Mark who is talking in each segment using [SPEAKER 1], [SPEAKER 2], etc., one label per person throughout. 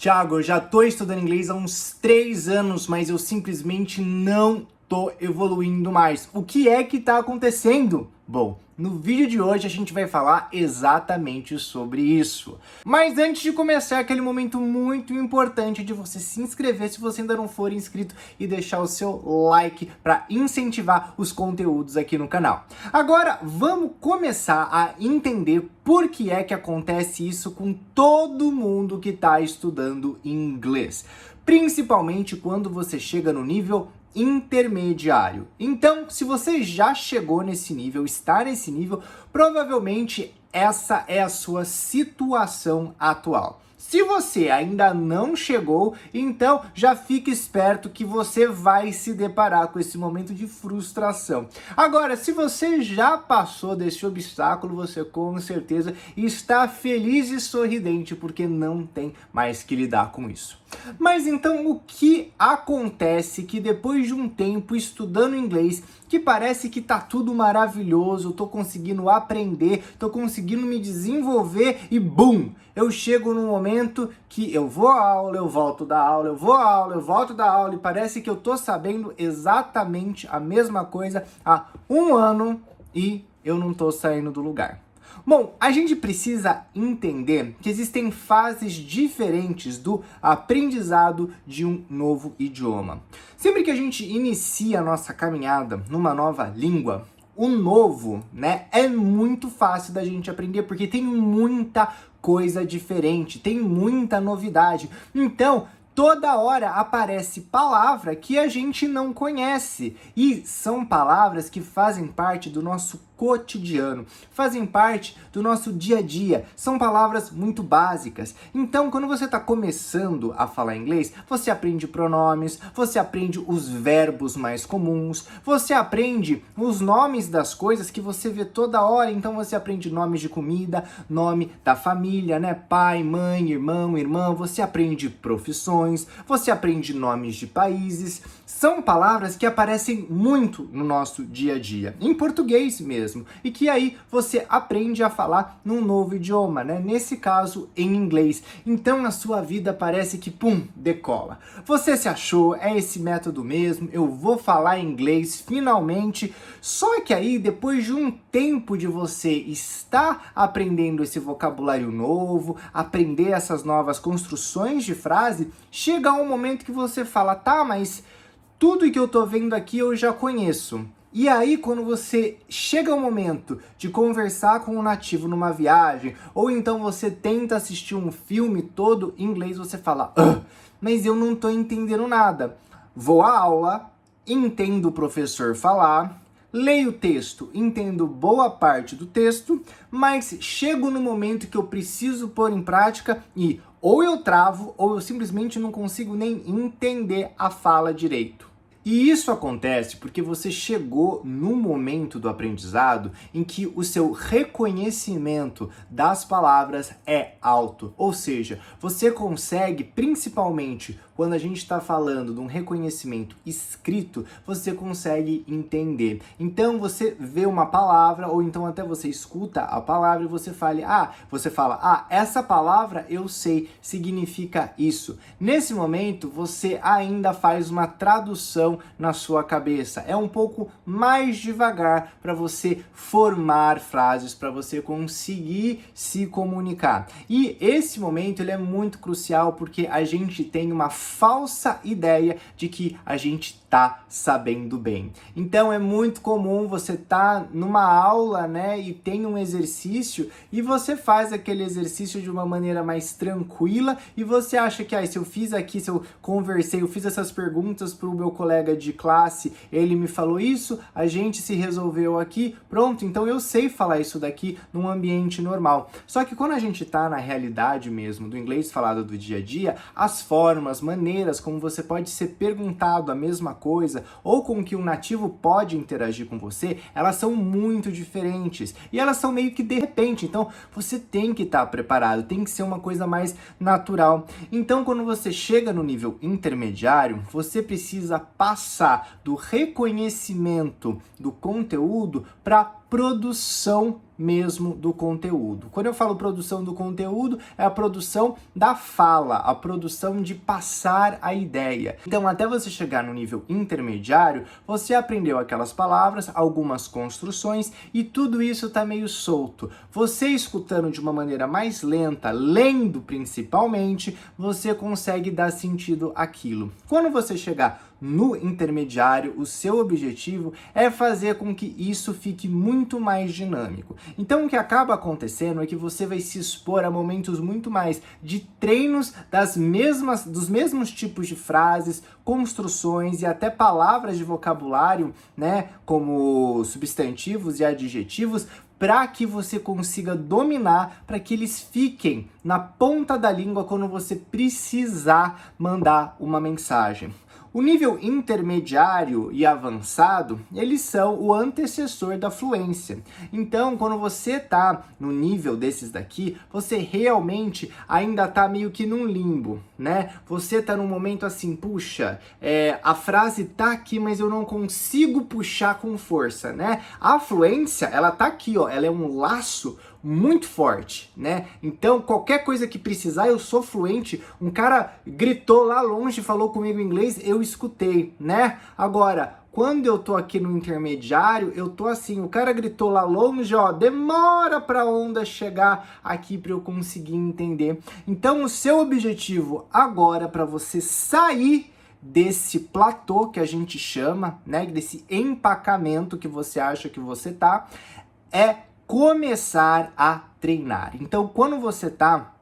[SPEAKER 1] Thiago, eu já tô estudando inglês há uns 3 anos, mas eu simplesmente não tô evoluindo mais. O que é que tá acontecendo? Bom, no vídeo de hoje a gente vai falar exatamente sobre isso. Mas antes de começar, aquele momento muito importante de você se inscrever se você ainda não for inscrito e deixar o seu like para incentivar os conteúdos aqui no canal. Agora, vamos começar a entender por que é que acontece isso com todo mundo que está estudando inglês. Principalmente quando você chega no nível intermediário. Então, se você já chegou nesse nível, está nesse nível, provavelmente essa é a sua situação atual. Se você ainda não chegou, então já fique esperto que você vai se deparar com esse momento de frustração. Agora, se você já passou desse obstáculo, você com certeza está feliz e sorridente porque não tem mais que lidar com isso. Mas então o que acontece que depois de um tempo estudando inglês, que parece que tá tudo maravilhoso, tô conseguindo aprender, tô conseguindo me desenvolver e bum! Eu chego num momento que eu vou à aula, eu volto da aula, eu vou à aula, eu volto da aula e parece que eu tô sabendo exatamente a mesma coisa há um ano e eu não tô saindo do lugar. Bom, a gente precisa entender que existem fases diferentes do aprendizado de um novo idioma. Sempre que a gente inicia a nossa caminhada numa nova língua, o novo, é muito fácil da gente aprender porque tem muita coisa diferente, tem muita novidade. Então, toda hora aparece palavra que a gente não conhece e são palavras que fazem parte do nosso cotidiano, fazem parte do nosso dia a dia, são palavras muito básicas. Então, quando você está começando a falar inglês, você aprende pronomes, você aprende os verbos mais comuns, você aprende os nomes das coisas que você vê toda hora. Então, você aprende nomes de comida, nome da família, pai, mãe, irmão, irmã, você aprende profissões, você aprende nomes de países. São palavras que aparecem muito no nosso dia a dia, em português mesmo. E que aí você aprende a falar num novo idioma, Nesse caso, em inglês. Então, a sua vida parece que, decola. Você se achou, é esse método mesmo, eu vou falar inglês finalmente. Só que aí, depois de um tempo de você estar aprendendo esse vocabulário novo, aprender essas novas construções de frase, chega um momento que você fala, tá, mas tudo que eu tô vendo aqui eu já conheço. E aí, quando você chega ao momento de conversar com um nativo numa viagem, ou então você tenta assistir um filme todo em inglês, você fala, mas eu não tô entendendo nada. Vou à aula, entendo o professor falar, leio o texto, entendo boa parte do texto, mas chego no momento que eu preciso pôr em prática e ou eu travo, ou eu simplesmente não consigo nem entender a fala direito. E isso acontece porque você chegou no momento do aprendizado em que o seu reconhecimento das palavras é alto. Ou seja, você consegue, principalmente quando a gente está falando de um reconhecimento escrito, você consegue entender. Então você vê uma palavra, ou então até você escuta a palavra e você fala, essa palavra eu sei, significa isso. Nesse momento, você ainda faz uma tradução na sua cabeça. É um pouco mais devagar para você formar frases, para você conseguir se comunicar. E esse momento ele é muito crucial porque a gente tem uma falsa ideia de que a gente tá sabendo bem. Então é muito comum você tá numa aula, e tem um exercício e você faz aquele exercício de uma maneira mais tranquila e você acha que se eu fiz aqui, se eu conversei, eu fiz essas perguntas pro meu colega de classe, ele me falou isso, a gente se resolveu aqui, pronto, então eu sei falar isso daqui num ambiente normal. Só que quando a gente tá na realidade mesmo do inglês falado do dia a dia, as formas, maneiras como você pode ser perguntado a mesma coisa ou com que um nativo pode interagir com você, elas são muito diferentes e elas são meio que de repente, então você tem que estar preparado, tem que ser uma coisa mais natural. Então quando você chega no nível intermediário, você precisa passar do reconhecimento do conteúdo para produção mesmo do conteúdo. Quando eu falo produção do conteúdo, é a produção da fala, a produção de passar a ideia. Então, até você chegar no nível intermediário, você aprendeu aquelas palavras, algumas construções, e tudo isso tá meio solto. Você escutando de uma maneira mais lenta, lendo principalmente, você consegue dar sentido àquilo. Quando você chegar no intermediário, o seu objetivo é fazer com que isso fique muito mais dinâmico. Então, o que acaba acontecendo é que você vai se expor a momentos muito mais de treinos dos mesmos tipos de frases, construções e até palavras de vocabulário, né, como substantivos e adjetivos, para que você consiga dominar, para que eles fiquem na ponta da língua quando você precisar mandar uma mensagem. O nível intermediário e avançado, eles são o antecessor da fluência. Então, quando você tá no nível desses daqui, você realmente ainda tá meio que num limbo, né? Você tá num momento assim, puxa, a frase tá aqui, mas eu não consigo puxar com força, né? A fluência, ela tá aqui, ó, ela é um laço muito forte, né? Então, qualquer coisa que precisar, eu sou fluente. Um cara gritou lá longe, falou comigo em inglês, eu escutei, né? Agora, quando eu tô aqui no intermediário, eu tô assim, o cara gritou lá longe, ó, demora pra onda chegar aqui pra eu conseguir entender. Então, o seu objetivo agora, para você sair desse platô que a gente chama, né, desse empacamento que você acha que você tá, é começar a treinar. Então, quando você tá...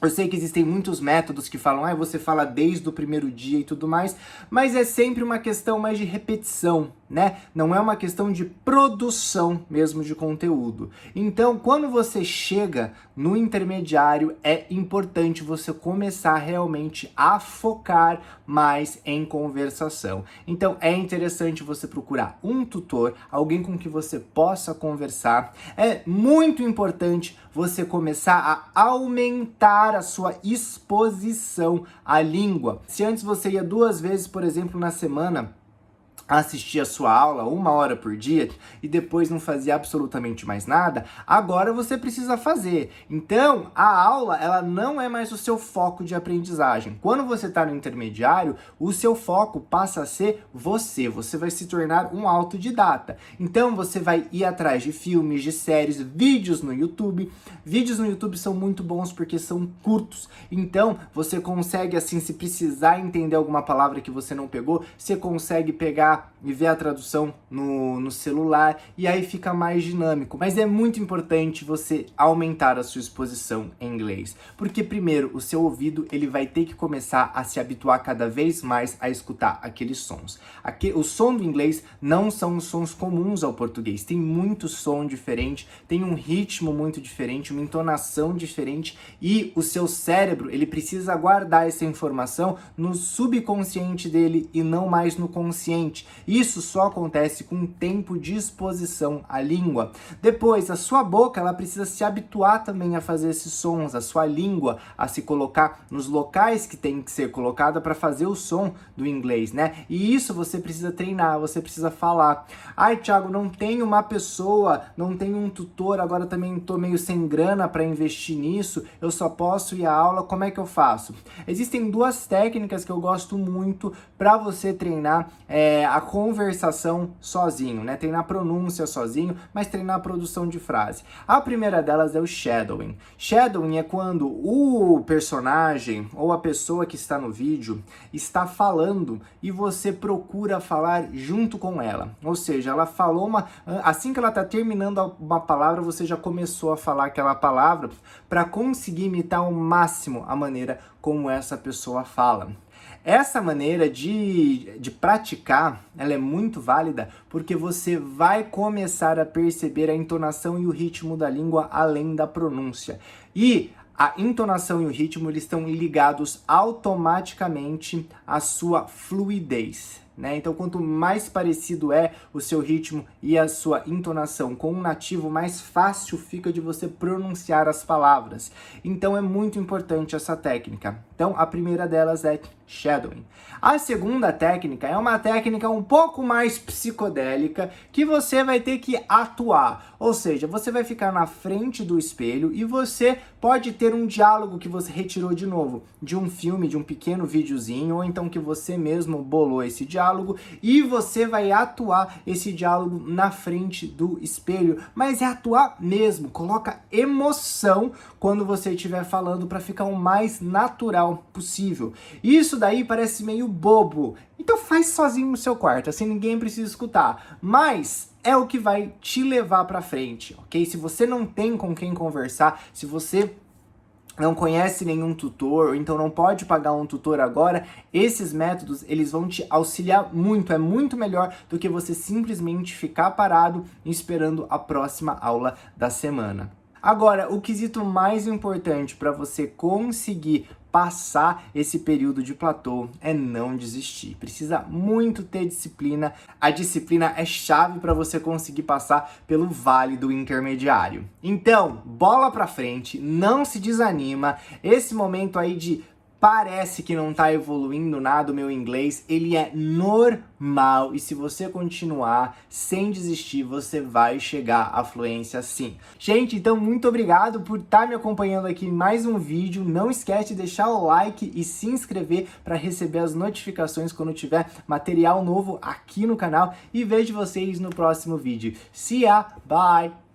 [SPEAKER 1] Eu sei que existem muitos métodos que falam, você fala desde o primeiro dia e tudo mais, mas é sempre uma questão mais de repetição, né? Não é uma questão de produção mesmo de conteúdo. Então, quando você chega no intermediário, é importante você começar realmente a focar mais em conversação. Então, é interessante você procurar um tutor, alguém com que você possa conversar. É muito importante você começar a aumentar a sua exposição à língua. Se antes você ia 2 vezes, por exemplo, na semana, assistir a sua aula 1 hora por dia e depois não fazia absolutamente mais nada, agora você precisa fazer. Então, a aula, ela não é mais o seu foco de aprendizagem. Quando você está no intermediário, o seu foco passa a ser você. Você vai se tornar um autodidata. Então, você vai ir atrás de filmes, de séries, vídeos no YouTube. Vídeos no YouTube são muito bons porque são curtos. Então, você consegue, assim, se precisar entender alguma palavra que você não pegou, você consegue pegar e ver a tradução no celular, e aí fica mais dinâmico. Mas é muito importante você aumentar a sua exposição em inglês, porque primeiro, o seu ouvido ele vai ter que começar a se habituar cada vez mais a escutar aqueles sons. O som do inglês não são os sons comuns ao português, tem muito som diferente, tem um ritmo muito diferente, uma entonação diferente, e o seu cérebro, ele precisa guardar essa informação no subconsciente dele e não mais no consciente. Isso só acontece com tempo de exposição à língua. Depois, a sua boca, ela precisa se habituar também a fazer esses sons, a sua língua a se colocar nos locais que tem que ser colocada para fazer o som do inglês, né? E isso você precisa treinar, você precisa falar. Ai, Thiago, não tenho uma pessoa, não tenho um tutor, agora também tô meio sem grana para investir nisso, eu só posso ir à aula, como é que eu faço? Existem 2 técnicas que eu gosto muito para você treinar a conversação sozinho, né? Treinar a pronúncia sozinho, mas treinar a produção de frase. A primeira delas é o shadowing. Shadowing é quando o personagem ou a pessoa que está no vídeo está falando e você procura falar junto com ela. Ou seja, ela falou assim que ela está terminando uma palavra, você já começou a falar aquela palavra para conseguir imitar ao máximo a maneira como essa pessoa fala. Essa maneira de praticar, ela é muito válida porque você vai começar a perceber a entonação e o ritmo da língua além da pronúncia. E a entonação e o ritmo, eles estão ligados automaticamente à sua fluidez. né? Então, quanto mais parecido é o seu ritmo e a sua entonação com um nativo, mais fácil fica de você pronunciar as palavras. Então, é muito importante essa técnica. Então, a primeira delas é shadowing. A segunda técnica é uma técnica um pouco mais psicodélica que você vai ter que atuar. Ou seja, você vai ficar na frente do espelho e você pode ter um diálogo que você retirou de novo de um filme, de um pequeno videozinho, ou então que você mesmo bolou esse diálogo e você vai atuar esse diálogo na frente do espelho. Mas é atuar mesmo, coloca emoção quando você estiver falando para ficar o mais natural possível. Isso daí parece meio bobo, então faz sozinho no seu quarto, assim ninguém precisa escutar, mas é o que vai te levar para frente, ok? Se você não tem com quem conversar, se você não conhece nenhum tutor, ou então não pode pagar um tutor agora, esses métodos, eles vão te auxiliar muito, é muito melhor do que você simplesmente ficar parado esperando a próxima aula da semana. Agora, o quesito mais importante para você conseguir passar esse período de platô é não desistir. Precisa muito ter disciplina. A disciplina é chave para você conseguir passar pelo vale do intermediário. Então, bola para frente, não se desanima. Esse momento aí de parece que não tá evoluindo nada o meu inglês, ele é normal, e se você continuar sem desistir, você vai chegar à fluência sim. Gente, então muito obrigado por estar me acompanhando aqui em mais um vídeo. Não esquece de deixar o like e se inscrever para receber as notificações quando tiver material novo aqui no canal, e vejo vocês no próximo vídeo. See ya, bye!